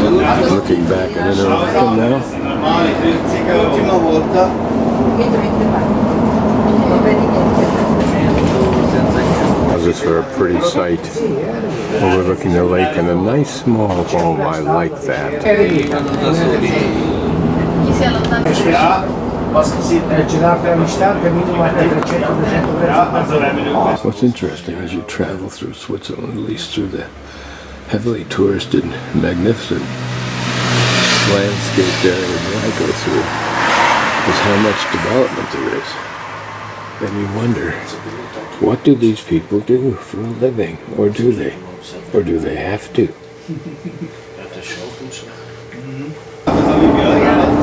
Looking back at Interlaken now. This for a pretty sight, overlooking the lake and a nice small home. I like that. What's interesting as you travel through Switzerland, at least through the heavily touristed, magnificent landscaped areas that I go through, is how much development there is. And you wonder, what do these people do for a living? Or do they? Or do they have to?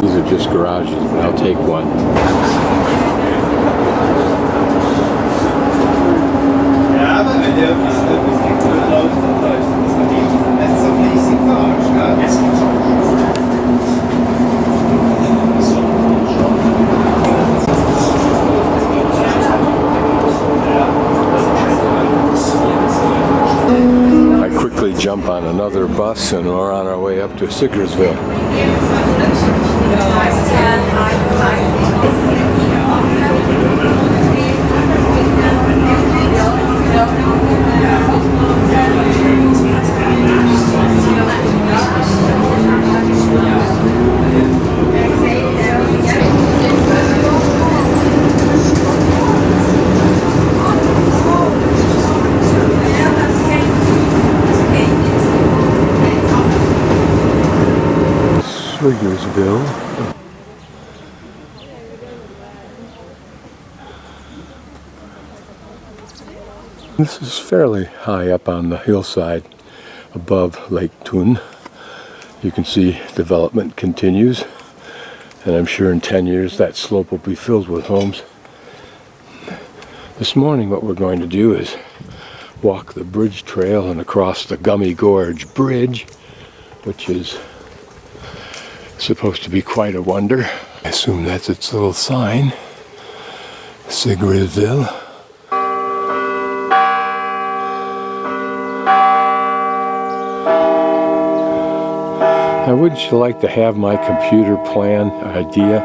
These are just garages, but I'll take one. Jump on another bus and we're on our way up to Sigriswil. Sigriswil. This is fairly high up on the hillside above Lake Thun. You can see development continues, and I'm sure in 10 years that slope will be filled with homes. This morning what we're going to do is walk the bridge trail and across the Gummy Gorge Bridge, which is supposed to be quite a wonder. I assume that's its little sign. Sigriswil. I would like to have my computer plan idea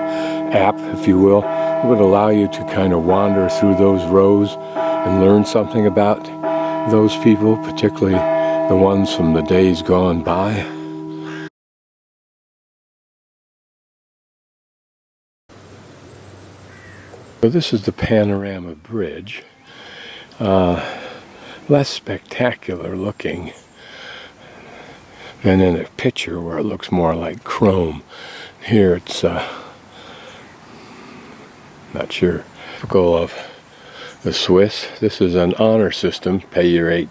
app, if you will. It would allow you to kind of wander through those rows and learn something about those people, particularly the ones from the days gone by. So this is the Panorama Bridge. Less spectacular looking than in a picture where it looks more like chrome. Here it's not sure, typical of the Swiss. This is an honor system, pay your 8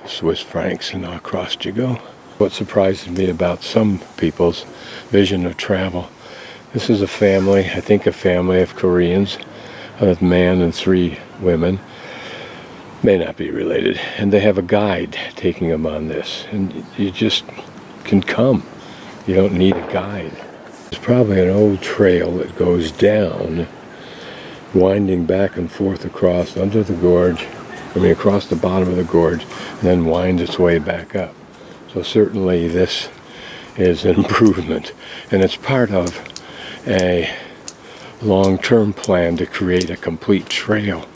Swiss francs and across you go. What surprises me about some people's vision of travel, this is a family, I think a family of Koreans, a man and 3 women, may not be related, and they have a guide taking them on this, and you just can come. You don't need a guide. There's probably an old trail that goes down, winding back and forth across under the gorge, across the bottom of the gorge, and then winds its way back up. So certainly this is an improvement, and it's part of a long-term plan to create a complete trail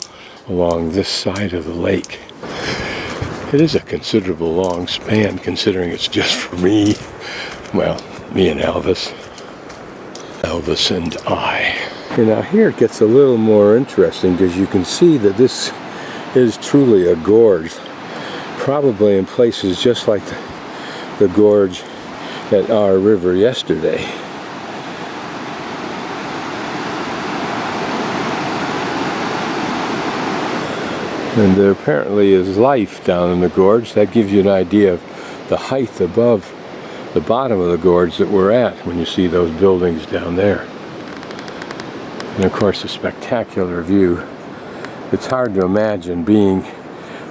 along this side of the lake. It is a considerable long span considering it's just for me. Well, me and Elvis. Elvis and I. And now here it gets a little more interesting because you can see that this is truly a gorge. Probably in places just like the gorge at our river yesterday. And there apparently is life down in the gorge. That gives you an idea of the height above the bottom of the gorge that we're at when you see those buildings down there. And of course a spectacular view. It's hard to imagine being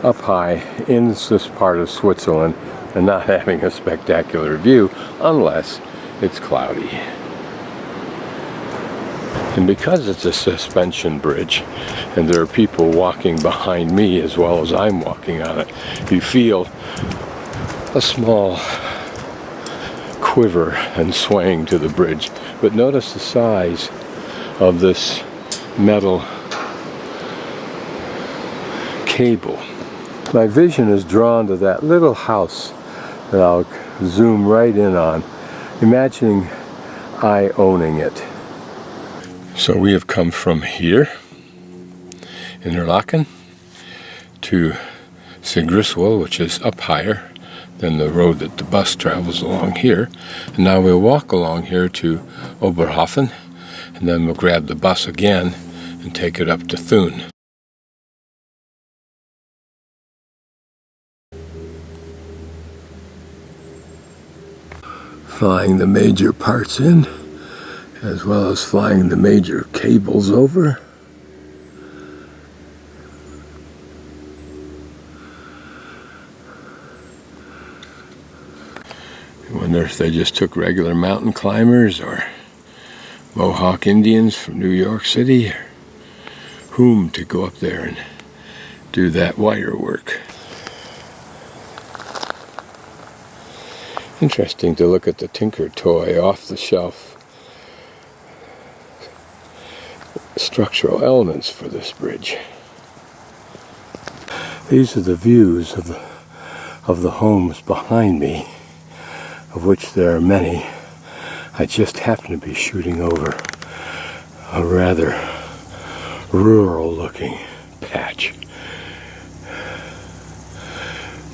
up high in this part of Switzerland and not having a spectacular view unless it's cloudy. And because it's a suspension bridge and there are people walking behind me as well as I'm walking on it, you feel a small quiver and swaying to the bridge. But notice the size of this metal cable. My vision is drawn to that little house that I'll zoom right in on, imagining I owning it. So we have come from here, Interlaken, to Sigriswil, which is up higher than the road that the bus travels along here. And now we'll walk along here to Oberhof, and then we'll grab the bus again and take it up to Thun. Flying the major parts in, as well as flying the major cables over. I wonder if they just took regular mountain climbers or Mohawk Indians from New York City, or whom to go up there and do that wire work. Interesting to look at the Tinker toy off the shelf. Structural elements for this bridge. These are the views of the homes behind me, of which there are many. I just happen to be shooting over a rather rural looking patch.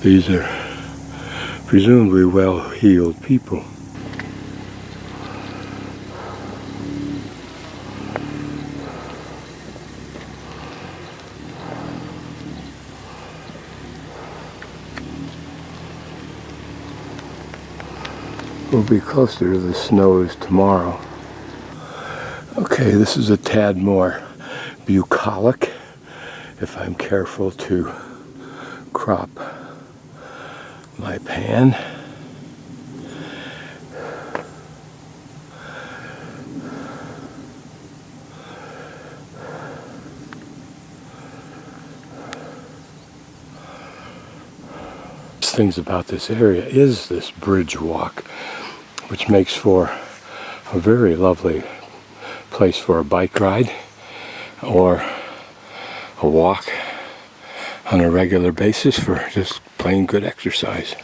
These are presumably well-heeled people. We'll be closer to the snows tomorrow. Okay, this is a tad more bucolic, if I'm careful to crop my pan. Things about this area is this bridge walk, which makes for a very lovely place for a bike ride or a walk on a regular basis for just plain good exercise.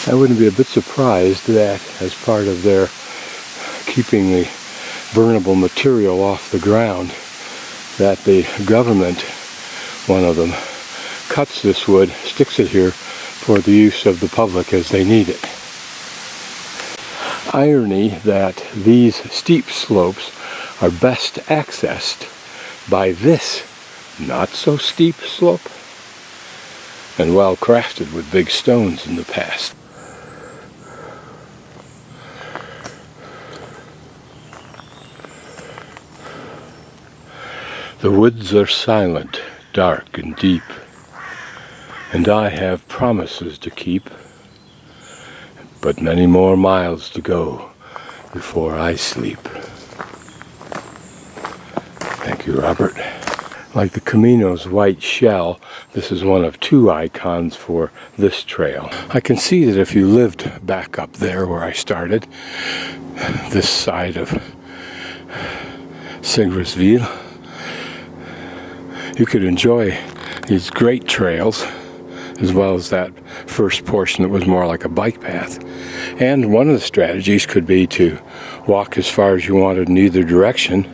I wouldn't be a bit surprised that as part of their keeping the burnable material off the ground, that the government, one of them, cuts this wood, sticks it here for the use of the public as they need it. Irony that these steep slopes are best accessed by this not so steep slope, and well crafted with big stones in the past. The woods are silent, dark and deep, and I have promises to keep, but many more miles to go before I sleep. Thank you, Robert. Like the Camino's white shell, this is one of two icons for this trail. I can see that if you lived back up there where I started, this side of Sigriswil, you could enjoy these great trails as well as that first portion that was more like a bike path. And one of the strategies could be to walk as far as you wanted in either direction,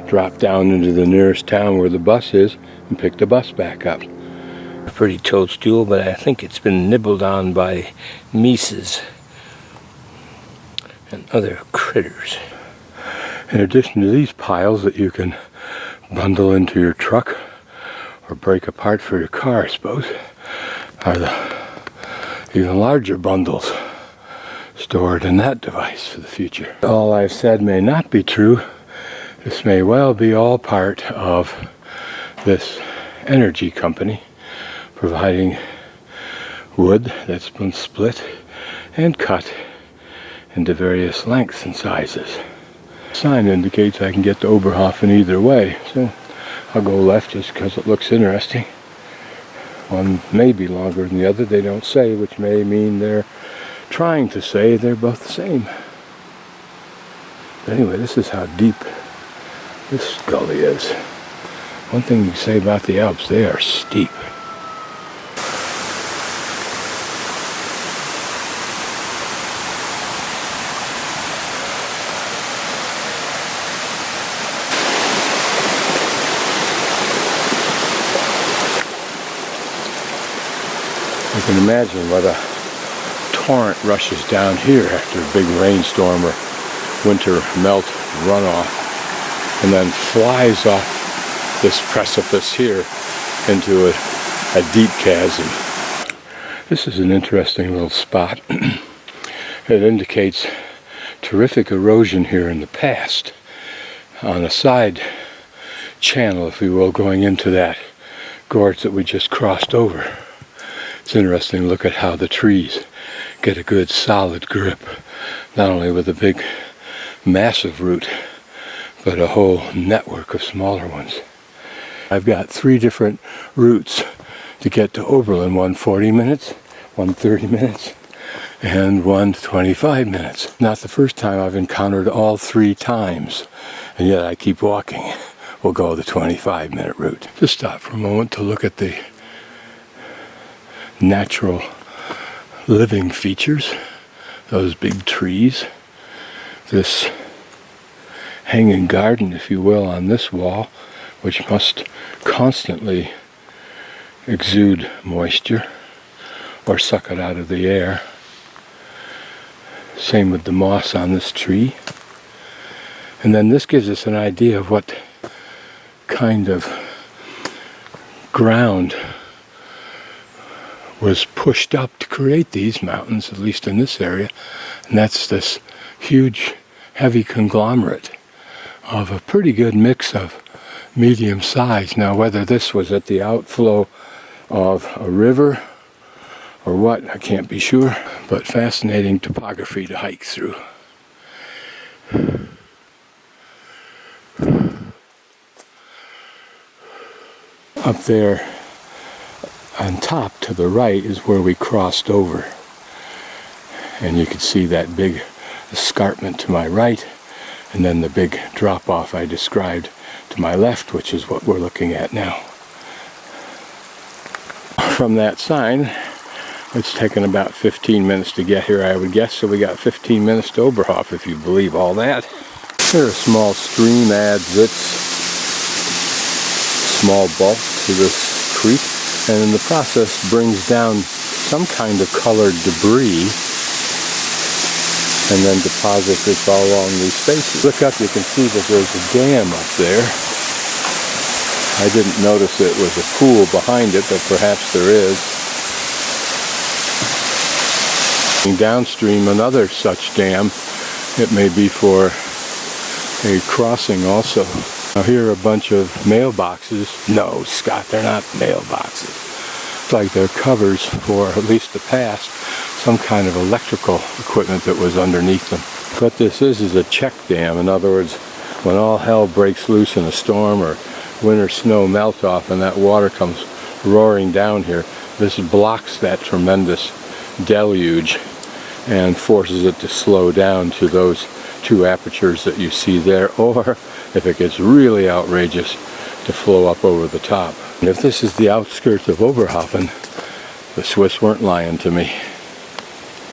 drop down into the nearest town where the bus is, and pick the bus back up. A pretty toadstool, but I think it's been nibbled on by mices and other critters. In addition to these piles that you can bundle into your truck or break apart for your car, I suppose, are the even larger bundles stored in that device for the future. All I've said may not be true. This may well be all part of this energy company providing wood that's been split and cut into various lengths and sizes. The sign indicates I can get to Oberhof in either way, so I'll go left just because it looks interesting. One may be longer than the other, they don't say, which may mean they're trying to say they're both the same. But anyway, this is how deep this gully is. One thing you can say about the Alps, they are steep. You can imagine what a torrent rushes down here after a big rainstorm or winter melt runoff, and then flies off this precipice here into a deep chasm. This is an interesting little spot. It indicates terrific erosion here in the past on a side channel, if you will, going into that gorge that we just crossed over. It's interesting to look at how the trees get a good solid grip, not only with a big massive root, but a whole network of smaller ones. I've got 3 different routes to get to Oberlin, one 40 minutes, one 30 minutes, and one 25 minutes. Not the first time I've encountered all 3 times, and yet I keep walking. We'll go the 25-minute route. Just stop for a moment to look at the natural living features, those big trees, this hanging garden, if you will, on this wall, which must constantly exude moisture or suck it out of the air. Same with the moss on this tree. And then this gives us an idea of what kind of ground was pushed up to create these mountains, at least in this area, and that's this huge, heavy conglomerate of a pretty good mix of medium size. Now, whether this was at the outflow of a river or what, I can't be sure, but fascinating topography to hike through. Up there on top to the right is where we crossed over, and you can see that big escarpment to my right, and then the big drop off I described to my left, which is what we're looking at now. From that sign, it's taken about 15 minutes to get here, I would guess, so we got 15 minutes to Oberhof, if you believe all that. Here a small stream adds its small bulk to this creek, and in the process brings down some kind of colored debris and then deposits it all along these spaces. Look up, you can see that there's a dam up there. I didn't notice it was a pool behind it, but perhaps there is. Downstream, another such dam. It may be for a crossing also. Now here are a bunch of mailboxes. No, Scott, they're not mailboxes. It's like they're covers for, at least the past, some kind of electrical equipment that was underneath them. What this is a check dam. In other words, when all hell breaks loose in a storm or winter snow melt off and that water comes roaring down here, this blocks that tremendous deluge and forces it to slow down to those 2 apertures that you see there, or if it gets really outrageous, to flow up over the top. And if this is the outskirts of Oberhof, the Swiss weren't lying to me.